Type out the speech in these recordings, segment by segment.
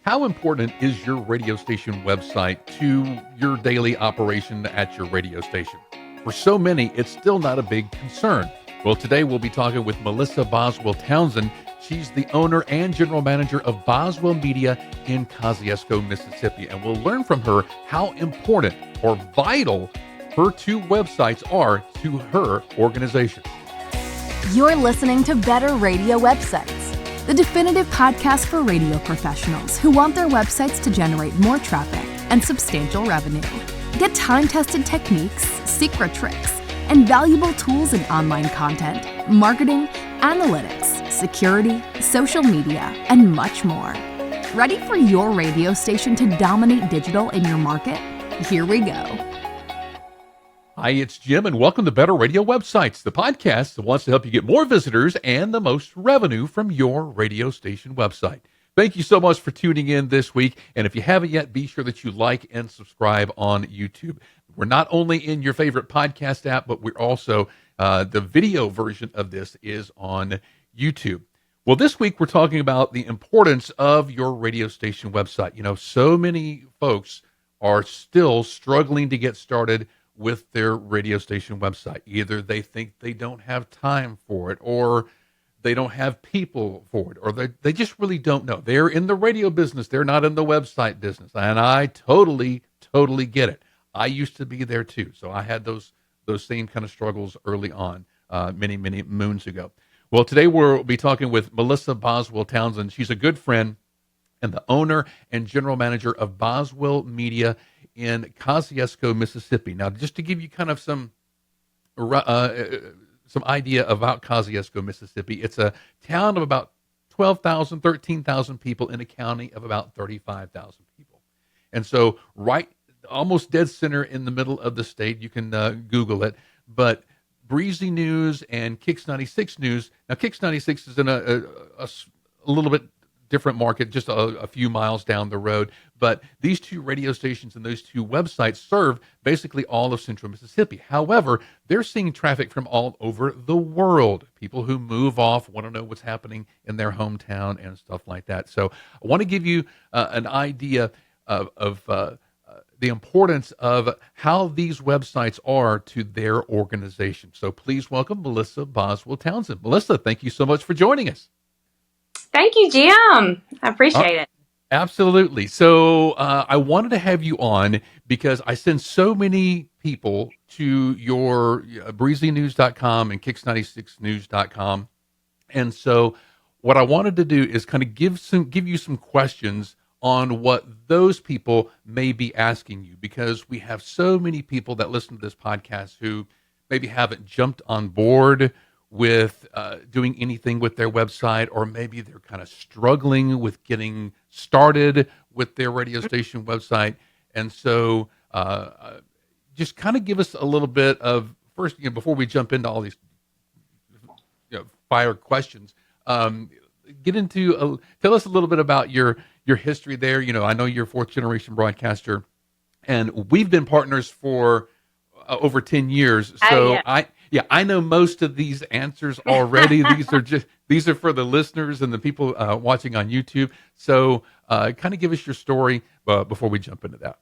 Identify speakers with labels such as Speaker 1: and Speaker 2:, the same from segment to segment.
Speaker 1: How important is your radio station website to your daily operation at your radio station? For so many, it's still not a big concern. Well, today we'll be talking with Melissa Boswell Townsend. She's the owner and general manager of Boswell Media in Kosciuszko, Mississippi. And we'll learn from her how important or vital her two websites are to her organization.
Speaker 2: You're listening to Better Radio Websites, the definitive podcast for radio professionals who want their websites to generate more traffic and substantial revenue. Get time-tested techniques, secret tricks, and valuable tools in online content, marketing, analytics, security, social media, and much more. Ready for your radio station to dominate digital in your market? Here we go.
Speaker 1: Hi, it's Jim, and welcome to Better Radio Websites, the podcast that wants to help you get more visitors and the most revenue from your radio station website. Thank you so much for tuning in this week, and if you haven't yet, be sure that you like and subscribe on YouTube. We're not only in your favorite podcast app, but we're also, the video version of this is on YouTube. Well, this week we're talking about the importance of your radio station website. You know, so many folks are still struggling to get started with their radio station website. Either they think they don't have time for it, or they don't have people for it, or they just really don't know. They're in the radio business. They're not in the website business. And I totally get it. I used to be there too. So I had those same kind of struggles early on, many moons ago. Well, today we'll be talking with Melissa Boswell Townsend. She's a good friend and the owner and general manager of Boswell Media in Kosciuszko, Mississippi. Now, just to give you kind of some idea about Kosciuszko, Mississippi, it's a town of about 12,000, 13,000 people in a county of about 35,000 people. And so right, almost dead center in the middle of the state, you can Google it, but Breezy News and Kix 96 News. Now, Kix 96 is in a little bit different market, just a few miles down the road. But these two radio stations and those two websites serve basically all of central Mississippi. However, they're seeing traffic from all over the world. People who move off want to know what's happening in their hometown and stuff like that. So I want to give you an idea of the importance of how these websites are to their organization. So please welcome Melissa Boswell Townsend. Melissa, thank you so much for joining us.
Speaker 3: Thank you, Jim. I appreciate it.
Speaker 1: Absolutely. So I wanted to have you on because I send so many people to your breezynews.com and kix96news.com. And so what I wanted to do is kind of give you some questions on what those people may be asking you, because we have so many people that listen to this podcast who maybe haven't jumped on board with doing anything with their website, or maybe they're kind of struggling with getting started with their radio station website. And so just kind of give us a little bit of, first, before we jump into all these fire questions, tell us a little bit about your history there. I know you're a fourth generation broadcaster, and we've been partners for over 10 years. So I know most of these answers already. These are for the listeners and the people watching on YouTube. So kind of give us your story before we jump into that.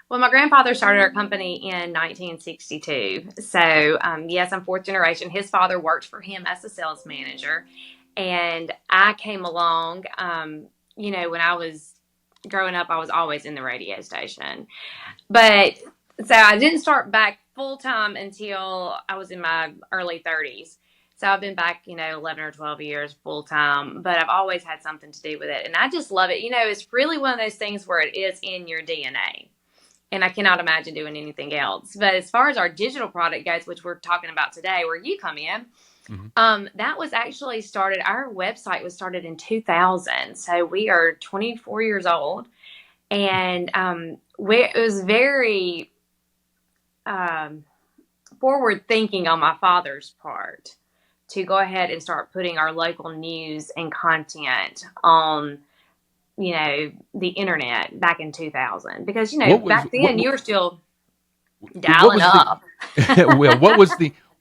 Speaker 3: Well, my grandfather started our company in 1962. So yes, I'm fourth generation. His father worked for him as a sales manager. And I came along, when I was growing up, I was always in the radio station. But so I didn't start back full time until I was in my early 30s. So I've been back, 11 or 12 years full time, but I've always had something to do with it. And I just love it. It's really one of those things where it is in your DNA. And I cannot imagine doing anything else. But as far as our digital product goes, which we're talking about today, where you come in, that was actually started, our website was started in 2000. So we are 24 years old. And it was very forward thinking on my father's part to go ahead and start putting our local news and content on, the internet back in 2000. Because, back then you were still dialing up.
Speaker 1: Well, what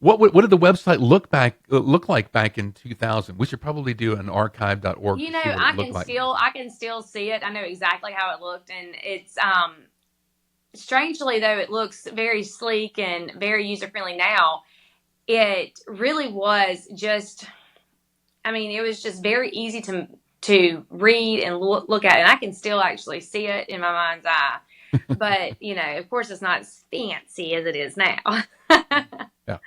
Speaker 1: What did the website look like back in 2000? We should probably do an archive.org
Speaker 3: You
Speaker 1: to
Speaker 3: know,
Speaker 1: see what it looked like.
Speaker 3: I can still see it. I know exactly how it looked, and it's strangely though it looks very sleek and very user friendly now. It really was just, I mean, it was just very easy to read and look at, and I can still actually see it in my mind's eye. But you know, of course, it's not as fancy as it is now.
Speaker 1: Yeah.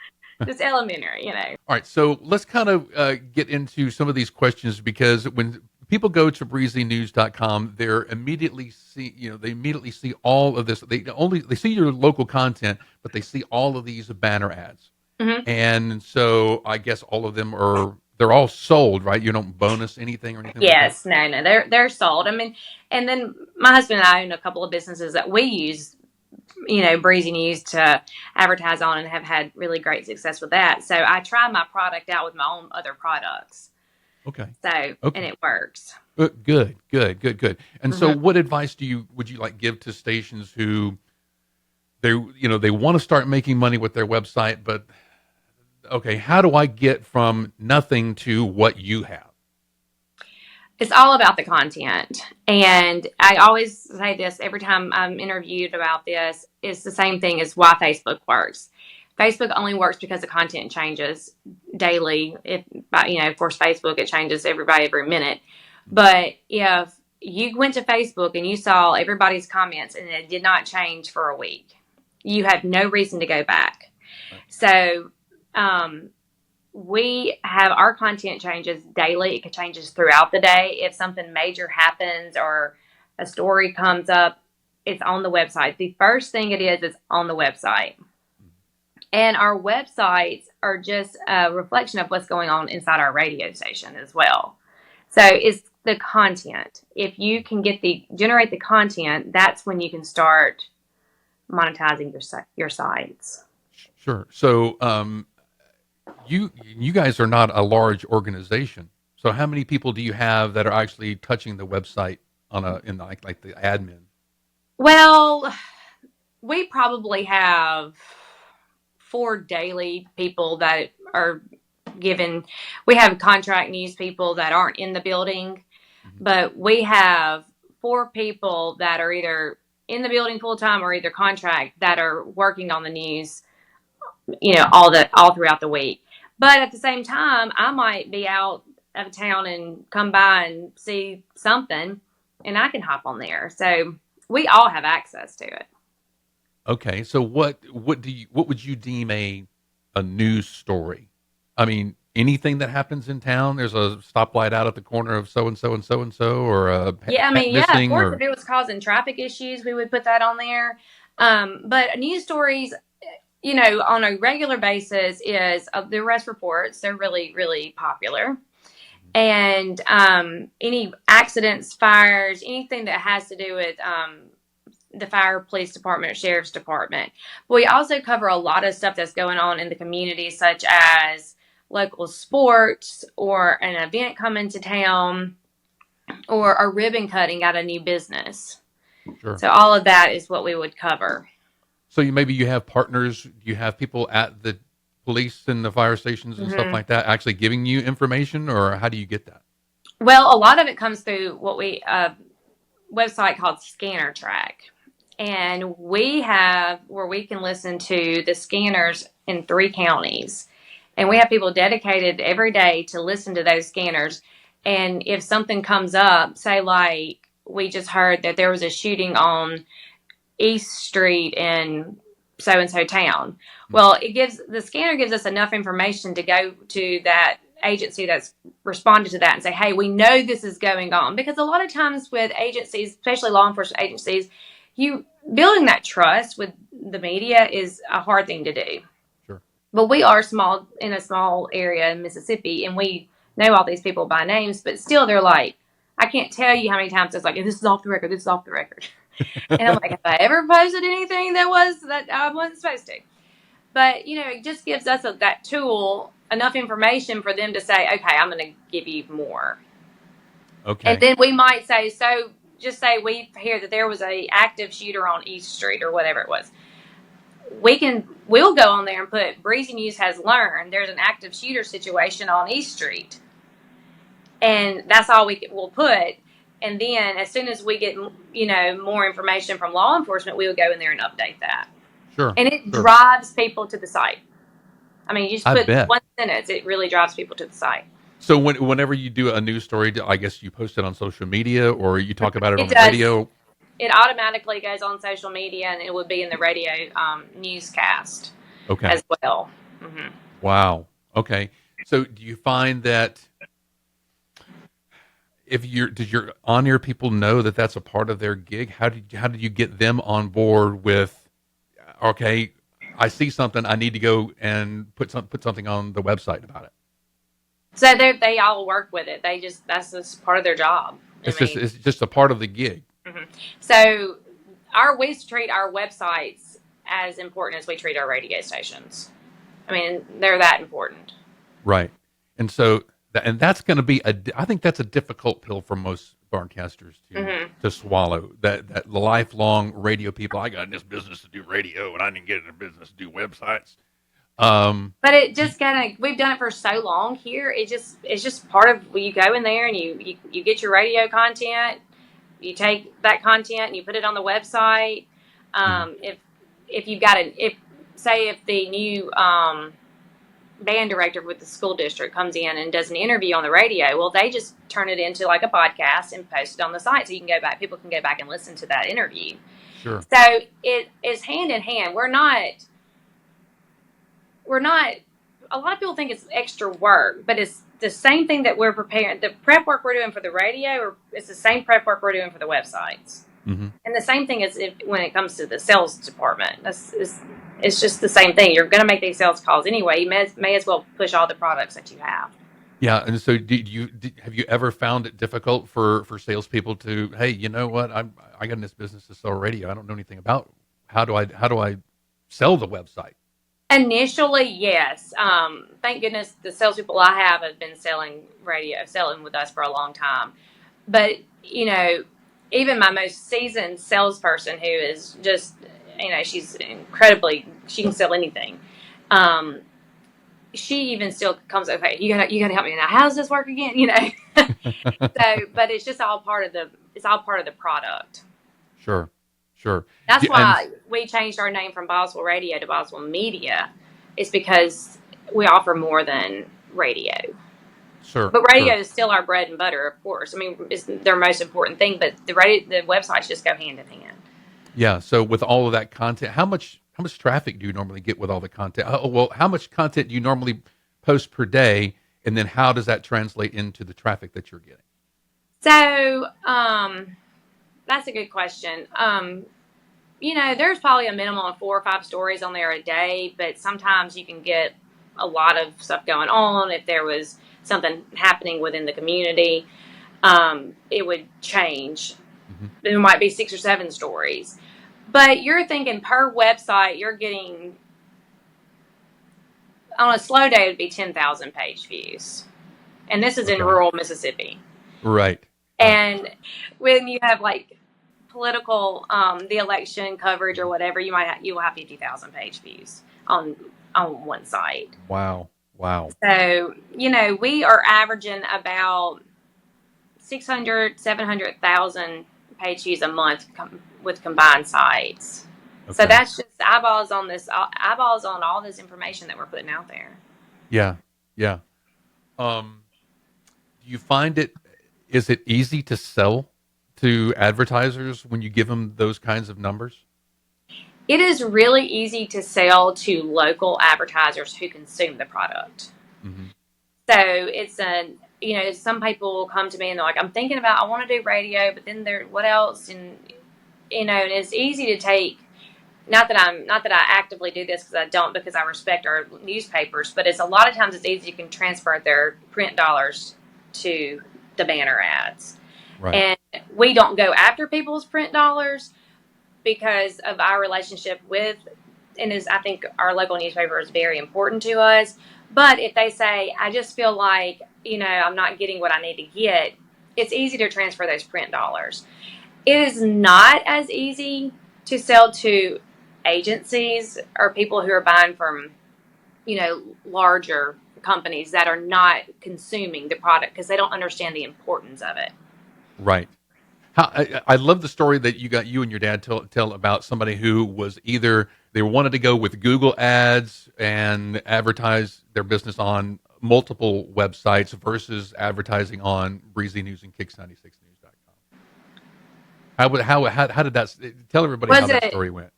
Speaker 3: Just elementary, you know.
Speaker 1: All right, so let's kind of get into some of these questions because when people go to breezynews.com, they're immediately see, they immediately see all of this. They see your local content, but they see all of these banner ads.
Speaker 3: Mm-hmm.
Speaker 1: And so I guess all of them they're all sold, right? You don't bonus anything or anything like that?
Speaker 3: Yes, no, they're sold. I mean, and then my husband and I own a couple of businesses that we use, you know, Breezy News to advertise on and have had really great success with that. So I try my product out with my own other products.
Speaker 1: Okay.
Speaker 3: So,
Speaker 1: Okay.
Speaker 3: and it works.
Speaker 1: Good. And so
Speaker 3: Mm-hmm.
Speaker 1: what advice would you like give to stations who they want to start making money with their website, but okay, how do I get from nothing to what you have?
Speaker 3: It's all about the content. And I always say this every time I'm interviewed about this. It's the same thing as why Facebook works. Facebook only works because the content changes daily. If, you know, of course, Facebook, it changes every minute. But if you went to Facebook and you saw everybody's comments and it did not change for a week, you have no reason to go back.
Speaker 1: Right.
Speaker 3: So, we have our content changes daily. It changes throughout the day. If something major happens or a story comes up, it's on the website. The first thing it is on the website. And our websites are just a reflection of what's going on inside our radio station as well. So it's the content. If you can generate the content, that's when you can start monetizing your sites.
Speaker 1: Sure. So, you guys are not a large organization. So how many people do you have that are actually touching the website in like the admin?
Speaker 3: Well, we probably have 4 daily people that are given. We have contract news people that aren't in the building, but we have 4 people that are either in the building full time or either contract that are working on the news, you know, all throughout the week. But at the same time, I might be out of town and come by and see something, and I can hop on there. So we all have access to it.
Speaker 1: Okay. So what would you deem a news story? I mean, anything that happens in town. There's a stoplight out at the corner of so and so and so and so, or a
Speaker 3: Yeah, I
Speaker 1: pet
Speaker 3: mean, yeah, of
Speaker 1: missing,
Speaker 3: course,
Speaker 1: or
Speaker 3: if it was causing traffic issues, we would put that on there. But news stories, you know, on a regular basis is the arrest reports. They're really, really popular. And any accidents, fires, anything that has to do with the fire, police department, sheriff's department. But we also cover a lot of stuff that's going on in the community, such as local sports or an event coming to town or a ribbon cutting at a new business.
Speaker 1: sure.
Speaker 3: So all of that is what we would cover.
Speaker 1: So maybe you have partners, you have people at the police and the fire stations and stuff like that actually giving you information, or how do you get that?
Speaker 3: Well, a lot of it comes through what we website called Scanner Track. And we have where we can listen to the scanners in 3 counties. And we have people dedicated every day to listen to those scanners. And if something comes up, say like we just heard that there was a shooting on East Street in so and so town. Well, the scanner gives us enough information to go to that agency that's responded to that and say, hey, we know this is going on. Because a lot of times with agencies, especially law enforcement agencies, building that trust with the media is a hard thing to do.
Speaker 1: Sure.
Speaker 3: But we are in a small area in Mississippi, and we know all these people by names, but still they're like, I can't tell you how many times it's like, this is off the record, this is off the record. And I'm like, have I ever posted anything that I wasn't supposed to? But, you know, it just gives us that tool, enough information for them to say, okay, I'm going to give you more.
Speaker 1: Okay.
Speaker 3: And then we might say, just say we hear that there was a active shooter on East Street or whatever it was. we'll go on there and put Breezy News has learned there's an active shooter situation on East Street, and that's all we'll put. And then as soon as we get more information from law enforcement, we will go in there and update that.
Speaker 1: Sure.
Speaker 3: And it
Speaker 1: Sure.
Speaker 3: drives people to the site. I mean, you just
Speaker 1: I
Speaker 3: put
Speaker 1: bet.
Speaker 3: one sentence, it really drives people to the site.
Speaker 1: So whenever you do a news story, I guess you post it on social media or you talk about it
Speaker 3: It
Speaker 1: on the
Speaker 3: does.
Speaker 1: radio.
Speaker 3: It automatically goes on social media, and it would be in the radio newscast as well. Mm-hmm.
Speaker 1: Wow. Okay. So do you find that does your on-air people know that that's a part of their gig? How did you get them on board with, okay, I see something, I need to go and put something on the website about it?
Speaker 3: So they all work with it. That's just part of their job.
Speaker 1: It's just a part of the gig.
Speaker 3: Mm-hmm. So we treat our websites as important as we treat our radio stations. I mean, they're that important.
Speaker 1: Right. And so that's going to be I think that's a difficult pill for most broadcasters to swallow. That lifelong radio people, I got in this business to do radio and I didn't get in the business to do websites.
Speaker 3: But it just we've done it for so long here. It's just part of, you go in there and you get your radio content, you take that content and you put it on the website. If you've got if the new band director with the school district comes in and does an interview on the radio, well, they just turn it into like a podcast and post it on the site, so people can go back and listen to that interview.
Speaker 1: Sure.
Speaker 3: So it is hand in hand. We're not, a lot of people think it's extra work, but it's the same thing that we're preparing. The prep work we're doing for the radio, it's the same prep work we're doing for the websites. Mm-hmm. And the same thing is when it comes to the sales department. It's just the same thing. You're going to make these sales calls anyway. You may as well push all the products that you have.
Speaker 1: Yeah, and so have you ever found it difficult for salespeople to, hey, you know what, I got in this business to sell radio. I don't know anything about how do I sell the website?
Speaker 3: Initially, yes. Thank goodness the salespeople I have been selling with us for a long time. But even my most seasoned salesperson, who is just, she's she can sell anything. She even still comes, okay, you gotta help me now. How does this work again? But it's just all part of the product.
Speaker 1: Sure.
Speaker 3: That's why we changed our name from Boswell Radio to Boswell Media. It's because we offer more than radio.
Speaker 1: Sure.
Speaker 3: But radio is still our bread and butter, of course. I mean, it's their most important thing, but the websites just go hand in hand.
Speaker 1: Yeah. So with all of that content, how much traffic do you normally get with all the content? How much content do you normally post per day, and then how does that translate into the traffic that you're getting?
Speaker 3: So, that's a good question. There's probably a minimum of 4 or 5 stories on there a day, but sometimes you can get a lot of stuff going on. If there was something happening within the community, it would change. Mm-hmm. There might be 6 or 7 stories. But you're thinking per website, you're getting, on a slow day, it would be 10,000 page views. And this is in rural Mississippi.
Speaker 1: Right.
Speaker 3: And when you have like political, the election coverage or whatever, you will have 50,000 page views on one site.
Speaker 1: Wow.
Speaker 3: So, we are averaging about 600, 700,000 page views a month with combined sites. Okay. So that's just eyeballs on all this information that we're putting out there.
Speaker 1: Yeah. Do you find is it easy to sell to advertisers when you give them those kinds of numbers?
Speaker 3: It is really easy to sell to local advertisers who consume the product. Mm-hmm. So it's some people will come to me and they're like, I want to do radio, but then what else? And, and it's easy to take, not that I actively do this because I respect our newspapers, but it's a lot of times it's easy to transfer their print dollars to the banner ads. Right. And we don't go after people's print dollars because of our relationship I think our local newspaper is very important to us. But if they say, I just feel like, I'm not getting what I need to get, it's easy to transfer those print dollars. It is not as easy to sell to agencies or people who are buying from, larger companies that are not consuming the product because they don't understand the importance of it.
Speaker 1: Right. I love the story that you and your dad tell about somebody who was either they wanted to go with Google ads and advertise their business on multiple websites versus advertising on Breezy News and Kicks96news.com. How did that tell everybody how
Speaker 3: Was
Speaker 1: that
Speaker 3: it
Speaker 1: story went?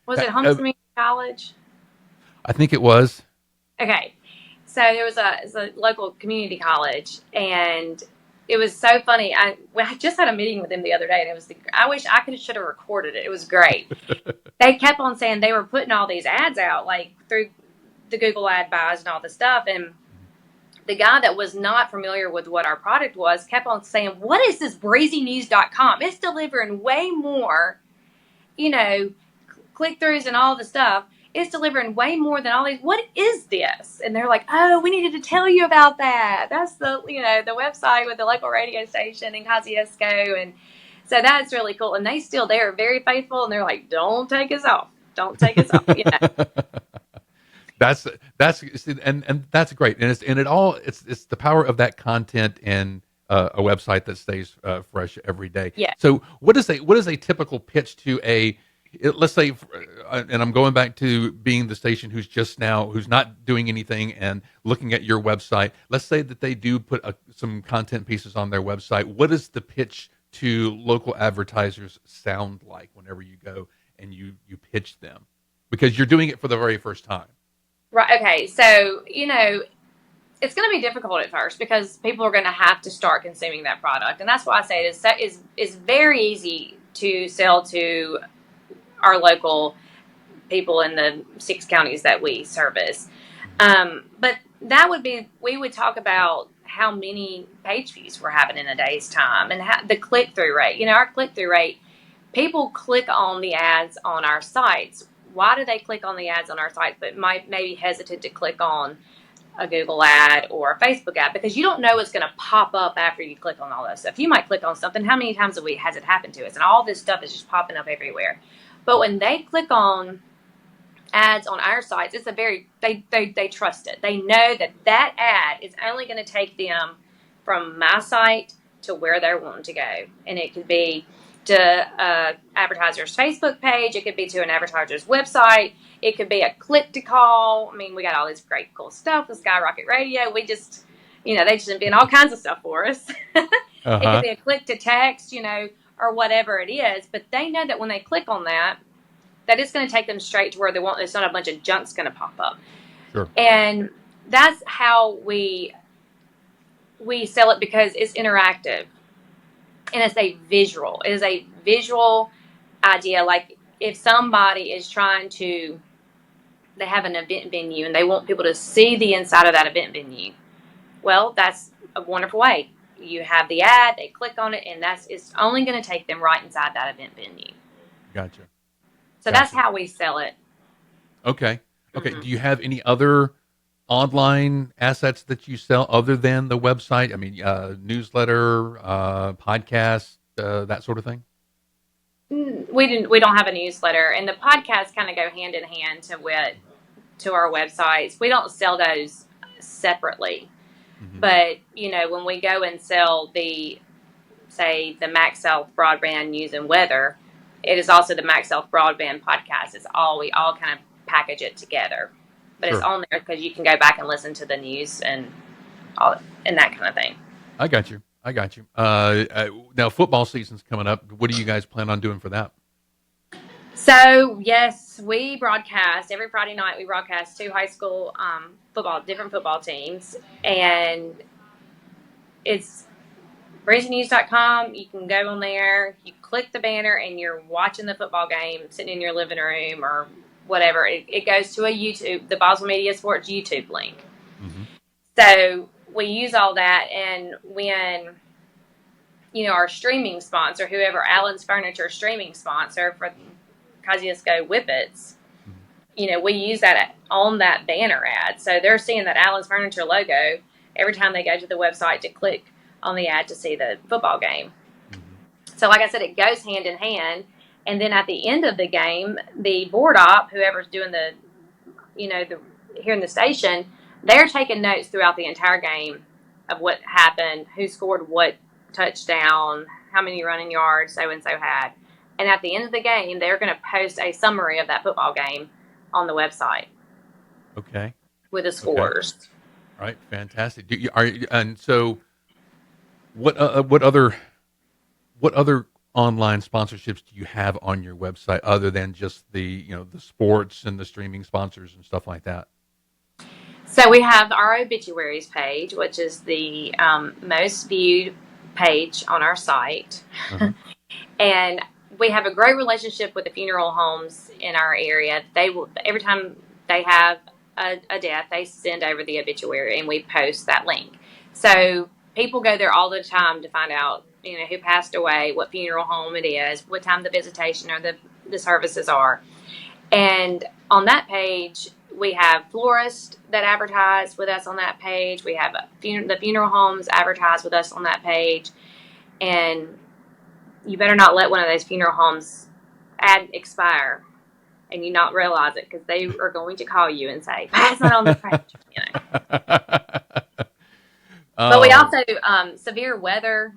Speaker 3: was
Speaker 1: Uh,
Speaker 3: it
Speaker 1: uh,
Speaker 3: Homecoming College?
Speaker 1: I think it was.
Speaker 3: Okay, so there was a local community college, and it was so funny. I just had a meeting with them the other day, and I wish I should have recorded it. It was great. They kept on saying they were putting all these ads out, like through the Google ad buys and all this stuff, and the guy that was not familiar with what our product was kept on saying, "What is this breezynews.com? It's delivering way more, you know, click throughs and all the stuff. It's delivering way more than all these. What is this?" And they're like, "Oh, we needed to tell you about that. That's the website with the local radio station in Kosciuszko." And so that's really cool. And they're very faithful, and they're like, "Don't take us off. Don't take us off."
Speaker 1: that's and that's great, and it's the power of that content and a website that stays fresh every day.
Speaker 3: Yeah.
Speaker 1: So what is a typical pitch to let's say, and I'm going back to being the station who's not doing anything and looking at your website. Let's say that they do put some content pieces on their website. What does the pitch to local advertisers sound like whenever you go and you pitch them? Because you're doing it for the very first time.
Speaker 3: Right. Okay. So, it's going to be difficult at first because people are going to have to start consuming that product. And that's why I say it's very easy to sell to our local people in the 6 counties that we service. But we would talk about how many page views we're having in a day's time and the click-through rate. Our click-through rate, people click on the ads on our sites. Why do they click on the ads on our sites but might maybe hesitant to click on a Google ad or a Facebook ad? Because you don't know what's going to pop up after you click on all that stuff. You might click on something. How many times a week has it happened to us? And all this stuff is just popping up everywhere. But when they click on ads on our sites, it's they trust it. They know that ad is only going to take them from my site to where they're wanting to go. And it could be to an advertiser's Facebook page. It could be to an advertiser's website. It could be a click to call. I mean, we got all this great cool stuff with Skyrocket Radio. We just, they just invent all kinds of stuff for us. It could be a click to text, or whatever it is. But they know that when they click on that it's going to take them straight to where they want. It's not a bunch of junk's going to pop up.
Speaker 1: Sure.
Speaker 3: And that's how we sell it, because it's interactive. And it's a visual. It is a visual idea. Like if somebody is they have an event venue and they want people to see the inside of that event venue. Well, that's a wonderful way. You have the ad, they click on it, and it's only going to take them right inside that event venue.
Speaker 1: Gotcha.
Speaker 3: So that's how we sell it.
Speaker 1: Okay.
Speaker 3: Mm-hmm.
Speaker 1: Do you have any other online assets that you sell other than the website? I mean, newsletter, podcast, that sort of thing?
Speaker 3: We don't have a newsletter, and the podcasts kind of go hand in hand to our websites. We don't sell those separately. Mm-hmm. But, when we go and sell the Max South Broadband News and Weather, it is also the Max South Broadband podcast. We all kind of package it together. But Sure. It's on there because you can go back and listen to the news and all and that kind of thing.
Speaker 1: I got you. Now football season's coming up. What do you guys plan on doing for that?
Speaker 3: So yes, we broadcast every Friday night. We broadcast 2 high school different football teams, and it's breezynews.com. You can go on there, you click the banner, and you're watching the football game sitting in your living room or whatever. It goes to the Boswell Media Sports YouTube link. Mm-hmm. So we use all that, and when our streaming sponsor, whoever Allen's Furniture streaming sponsor for Kosciuszko Whippets, we use that on that banner ad. So they're seeing that Allen's Furniture logo every time they go to the website to click on the ad to see the football game. Mm-hmm. So like I said, it goes hand in hand. And then at the end of the game, the board op, whoever's doing the here in the station, they're taking notes throughout the entire game of what happened, who scored what touchdown, how many running yards so and so had. And at the end of the game, they're going to post a summary of that football game on the website.
Speaker 1: Okay.
Speaker 3: With the scores.
Speaker 1: All right. Fantastic. And so what other online sponsorships do you have on your website other than just the sports and the streaming sponsors and stuff like that?
Speaker 3: So we have our obituaries page, which is the most viewed page on our site.
Speaker 1: Uh-huh.
Speaker 3: And we have a great relationship with the funeral homes in our area. They will, every time they have a death, they send over the obituary and we post that link. So people go there all the time to find out, who passed away, what funeral home it is, what time the visitation or the services are. And on that page, we have florists that advertise with us on that page. We have the funeral homes advertise with us on that page. And you better not let one of those funeral homes ad expire and you not realize it, because they are going to call you and say, "Why is not on the page?" But we also, severe weather,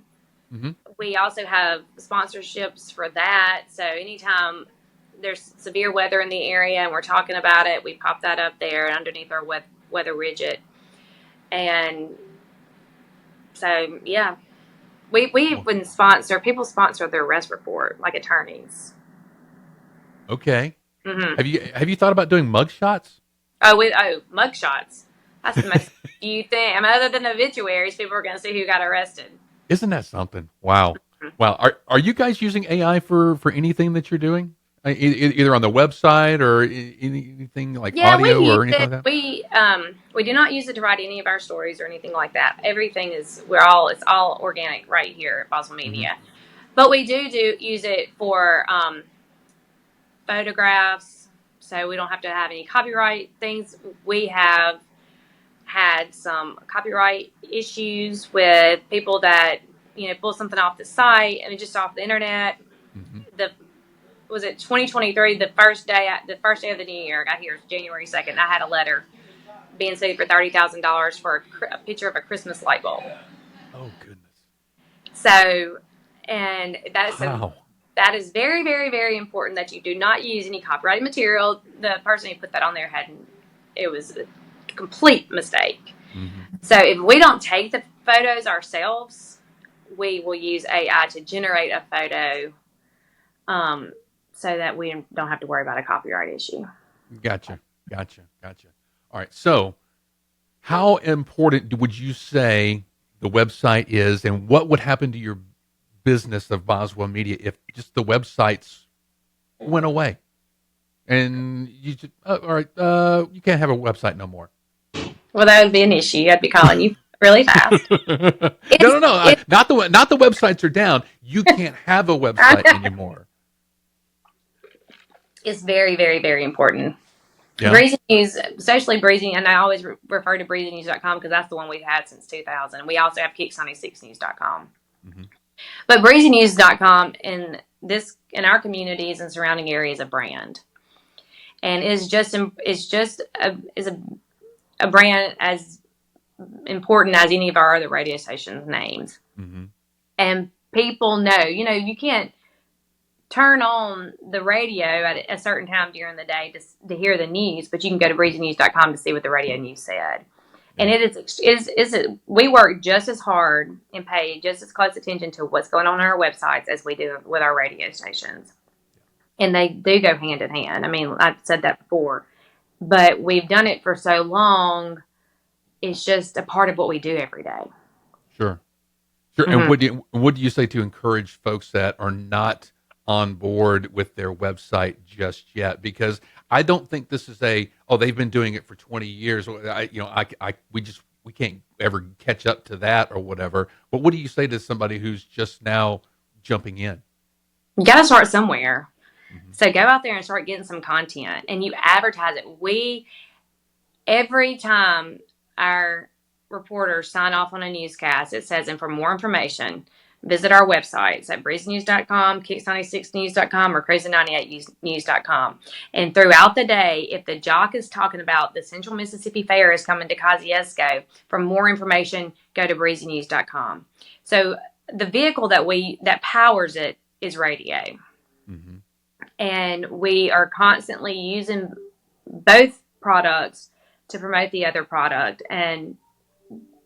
Speaker 1: mm-hmm.
Speaker 3: we also have sponsorships for that. So anytime there's severe weather in the area and we're talking about it, we pop that up there underneath our weather widget. And so, yeah, we even people sponsor their arrest report, like attorneys.
Speaker 1: Okay.
Speaker 3: Mm-hmm.
Speaker 1: Have you thought about doing mug shots?
Speaker 3: Mug shots. That's the most few thing. I mean, other than obituaries, people are going to see who got arrested.
Speaker 1: Isn't that something? Wow.
Speaker 3: Mm-hmm.
Speaker 1: Wow. Are you guys using AI for anything that you're doing? Either on the website or anything like audio or anything like
Speaker 3: that? We do not use it to write any of our stories or anything like that. Everything it's all organic right here at Boswell Media. Mm-hmm. But we do use it for photographs, so we don't have to have any copyright things. We have had some copyright issues with people that pull something off the site and just off the internet. Mm-hmm. Was it 2023? The first day of the new year, I got here January 2nd. I had a letter being sued for $30,000 for a picture of a Christmas light bulb.
Speaker 1: Oh goodness!
Speaker 3: So, and that's
Speaker 1: wow.
Speaker 3: That is very, very, very important that you do not use any copyrighted material. The person who put that on there it was a complete mistake. Mm-hmm. So if we don't take the photos ourselves, we will use AI to generate a photo, so that we don't have to worry about a copyright issue.
Speaker 1: Gotcha. All right. So how important would you say the website is, and what would happen to your business of Boswell Media if just the websites went away and you just all right, you can't have a website no more?
Speaker 3: Well, that would be an issue. I'd be calling you really fast.
Speaker 1: No. Not the websites are down. You can't have a website anymore.
Speaker 3: It's very, very, very important.
Speaker 1: Yeah.
Speaker 3: Breezy News, especially Breezy, and I always refer to breezynews.com because that's the one we've had since 2000. We also have Kick96news.com. Mm-hmm. But breezynews.com in our communities and surrounding areas a brand, and is a brand as important as any of our other radio stations' names. Mm-hmm. And people know, you can't turn on the radio at a certain time during the day to hear the news, but you can go to breezynews.com to see what the radio news said. And we work just as hard and pay just as close attention to what's going on our websites as we do with our radio stations. And they do go hand in hand. I mean, I've said that before, but we've done it for so long. It's just a part of what we do every day.
Speaker 1: Sure. Mm-hmm. And what do you say to encourage folks that are not on board with their website just yet? Because I don't think this is they've been doing it for 20 years. We can't ever catch up to that or whatever. But what do you say to somebody who's just now jumping in?
Speaker 3: You got to start somewhere. Mm-hmm. So go out there and start getting some content, and you advertise it. Every time our reporters sign off on a newscast, it says, and for more information, visit our websites at breezynews.com, kicks96news.com, or crazy98news.com. And throughout the day, if the jock is talking about the Central Mississippi Fair is coming to Kosciuszko, for more information, go to breezynews.com. So the vehicle that powers it is radio.
Speaker 1: Mm-hmm.
Speaker 3: And we are constantly using both products to promote the other product. And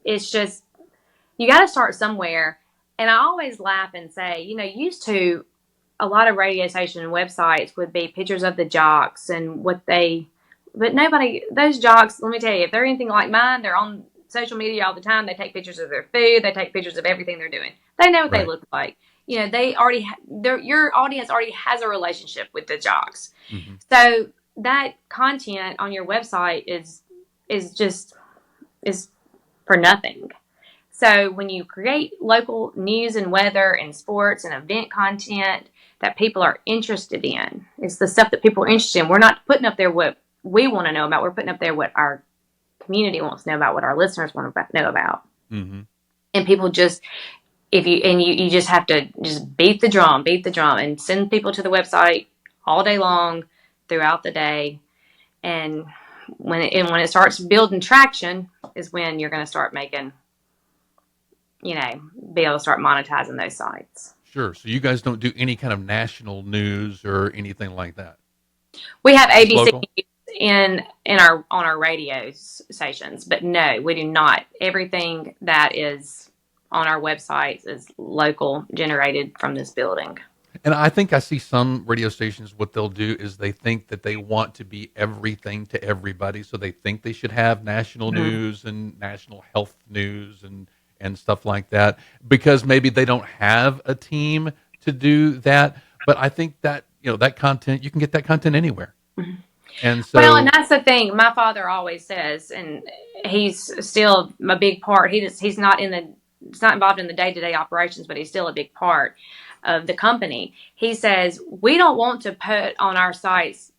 Speaker 3: it's just, you got to start somewhere. And I always laugh and say, used to, a lot of radio station websites would be pictures of the jocks and but nobody, those jocks, let me tell you, if they're anything like mine, they're on social media all the time. They take pictures of their food. They take pictures of everything they're doing. They know what they look like. They already, your audience already has a relationship with the jocks.
Speaker 1: Mm-hmm.
Speaker 3: So that content on your website is for nothing. So when you create local news and weather and sports and event content that people are interested in, it's the stuff that people are interested in. We're not putting up there what we want to know about. We're putting up there what our community wants to know about, what our listeners want to know about.
Speaker 1: Mm-hmm.
Speaker 3: And people just, you just have to just beat the drum, and send people to the website all day long throughout the day. And when it starts building traction is when you're going to start making, be able to start monetizing those sites.
Speaker 1: Sure. So you guys don't do any kind of national news or anything like that?
Speaker 3: We have
Speaker 1: Just
Speaker 3: ABC
Speaker 1: local?
Speaker 3: on our radio stations, but no, we do not. Everything that is on our websites is local, generated from this building.
Speaker 1: And I think I see some radio stations, what they'll do is they think that they want to be everything to everybody. So they think they should have national
Speaker 3: Mm-hmm.
Speaker 1: news and national health news and stuff like that because maybe they don't have a team to do that. But I think that, that content, you can get that content anywhere.
Speaker 3: Mm-hmm.
Speaker 1: And so,
Speaker 3: well, and that's the thing. My father always says, and he's still a big part. He's not involved in the day-to-day operations, but he's still a big part of the company. He says, we don't want to put on our sites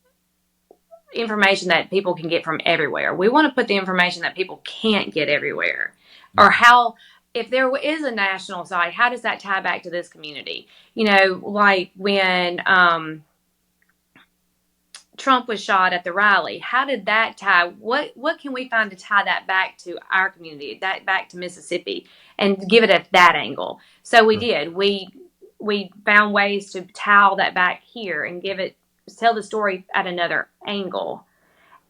Speaker 3: information that people can get from everywhere. We want to put the information that people can't get everywhere. Or how, if there is a national site, how does that tie back to this community? Like when Trump was shot at the rally, how did that tie? What can we find to tie that back to our community, that back to Mississippi, and give it that angle? So we did. We found ways to towel that back here and tell the story at another angle.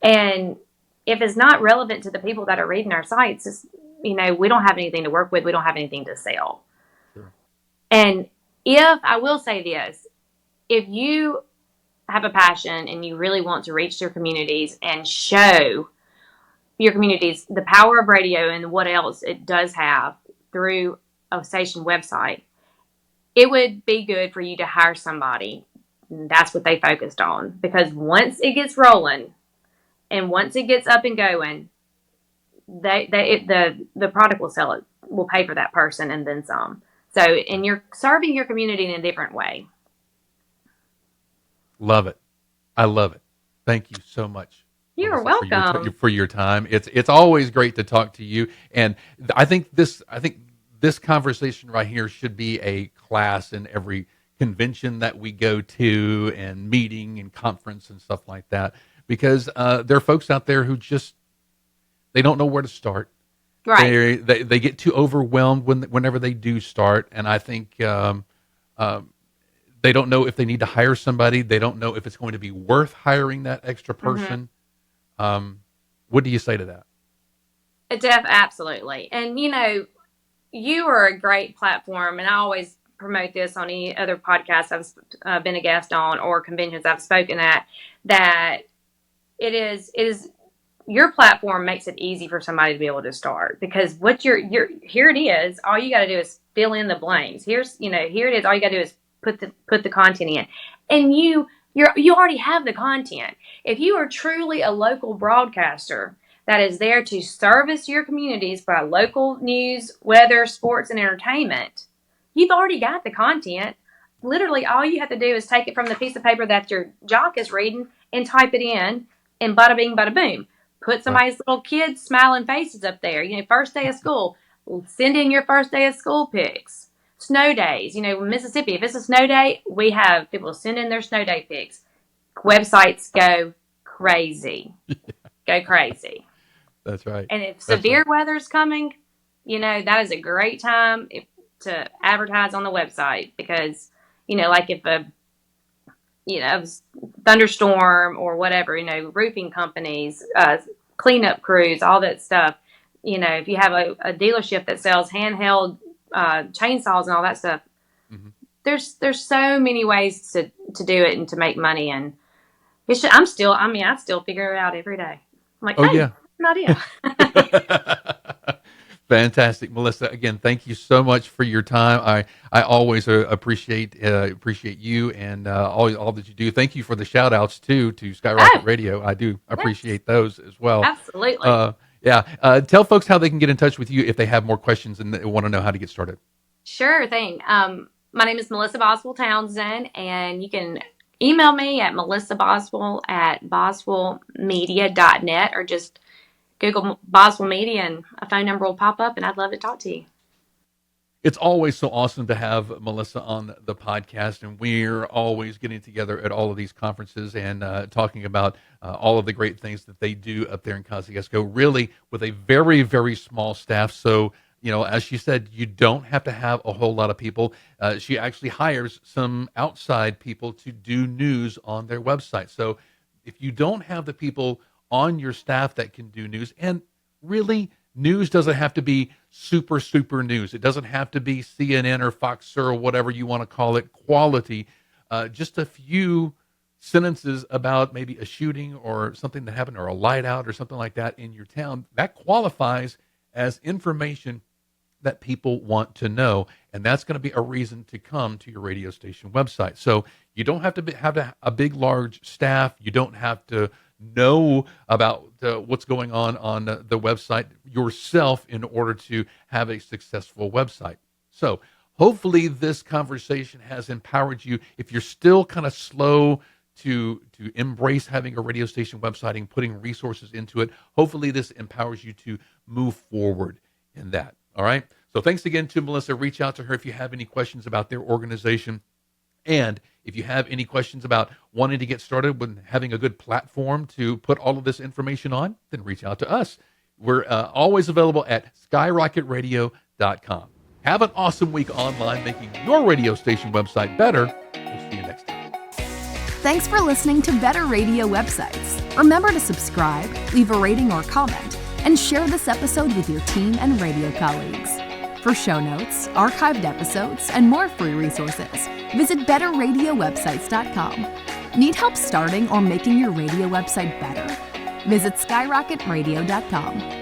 Speaker 3: And if it's not relevant to the people that are reading our sites, we don't have anything to work with. We don't have anything to sell.
Speaker 1: Sure.
Speaker 3: And I will say this, if you have a passion and you really want to reach your communities and show your communities the power of radio and what else it does have through a station website, it would be good for you to hire somebody. That's what they focused on, because once it gets rolling and once it gets up and going, the product will pay for that person and then some. So, and you're serving your community in a different way.
Speaker 1: Love it. I love it. Thank you so much.
Speaker 3: You're
Speaker 1: Melissa,
Speaker 3: welcome.
Speaker 1: for your time. It's always great to talk to you. And I think this conversation right here should be a class in every convention that we go to and meeting and conference and stuff like that, because there are folks out there who just, they don't know where to start.
Speaker 3: Right.
Speaker 1: They get too overwhelmed whenever they do start. And I think they don't know if they need to hire somebody. They don't know if it's going to be worth hiring that extra person. Mm-hmm. What do you say to that?
Speaker 3: Absolutely. And, you are a great platform, and I always promote this on any other podcast I've been a guest on or conventions I've spoken at, that it is your platform makes it easy for somebody to be able to start, because what you're here it is. All you got to do is fill in the blanks. Here it is. All you got to do is put the content in, and you already have the content. If you are truly a local broadcaster that is there to service your communities by local news, weather, sports, and entertainment, you've already got the content. Literally, all you have to do is take it from the piece of paper that your jock is reading and type it in, and bada bing, bada boom. Put somebody's little kids' smiling faces up there. First day of school, send in your first day of school pics. snow days. Mississippi, if it's a snow day, we have people send in their snow day pics. Websites go crazy. Go crazy.
Speaker 1: That's right.
Speaker 3: And if
Speaker 1: That's
Speaker 3: severe
Speaker 1: right.
Speaker 3: weather's coming, that is a great time to advertise on the website because, like if a thunderstorm or whatever, roofing companies, cleanup crews, all that stuff. If you have a dealership that sells handheld chainsaws and all that stuff,
Speaker 1: Mm-hmm.
Speaker 3: there's so many ways to do it and to make money. And I still figure it out every day. I'm like,
Speaker 1: Oh,
Speaker 3: hey,
Speaker 1: yeah.
Speaker 3: an idea.
Speaker 1: Fantastic, Melissa. Again, thank you so much for your time. I always appreciate you and all that you do. Thank you for the shout outs too to Skyrocket
Speaker 3: Oh,
Speaker 1: Radio. I do
Speaker 3: yes,
Speaker 1: appreciate those as well.
Speaker 3: absolutely.
Speaker 1: Yeah. Tell folks how they can get in touch with you if they have more questions and they want to know how to get started.
Speaker 3: Sure thing. My name is Melissa Boswell Townsend, and you can email me at melissaboswell@boswellmedia.net or just Google Boswell Media and a phone number will pop up, and I'd love to talk to you.
Speaker 1: It's always so awesome to have Melissa on the podcast, and we're always getting together at all of these conferences and talking about all of the great things that they do up there in Kosciuszko, really with a very, very small staff. So, as she said, you don't have to have a whole lot of people. She actually hires some outside people to do news on their website. So if you don't have the people on your staff that can do news, and really, news doesn't have to be super, super news. It doesn't have to be CNN or Fox or whatever you want to call it, quality. Just a few sentences about maybe a shooting or something that happened or a light out or something like that in your town. That qualifies as information that people want to know. And that's going to be a reason to come to your radio station website. So you don't have to have a big, large staff. You don't have to know about what's going on the website yourself in order to have a successful website. So hopefully this conversation has empowered you. If you're still kind of slow to embrace having a radio station website and putting resources into it, hopefully this empowers you to move forward in that. All right. So thanks again to Melissa. Reach out to her if you have any questions about their organization. And if you have any questions about wanting to get started with having a good platform to put all of this information on, then reach out to us. We're always available at skyrocketradio.com. Have an awesome week online making your radio station website better. We'll see you next time.
Speaker 2: Thanks for listening to Better Radio Websites. Remember to subscribe, leave a rating or comment, and share this episode with your team and radio colleagues. For show notes, archived episodes, and more free resources, visit betterradiowebsites.com. Need help starting or making your radio website better? Visit skyrocketradio.com.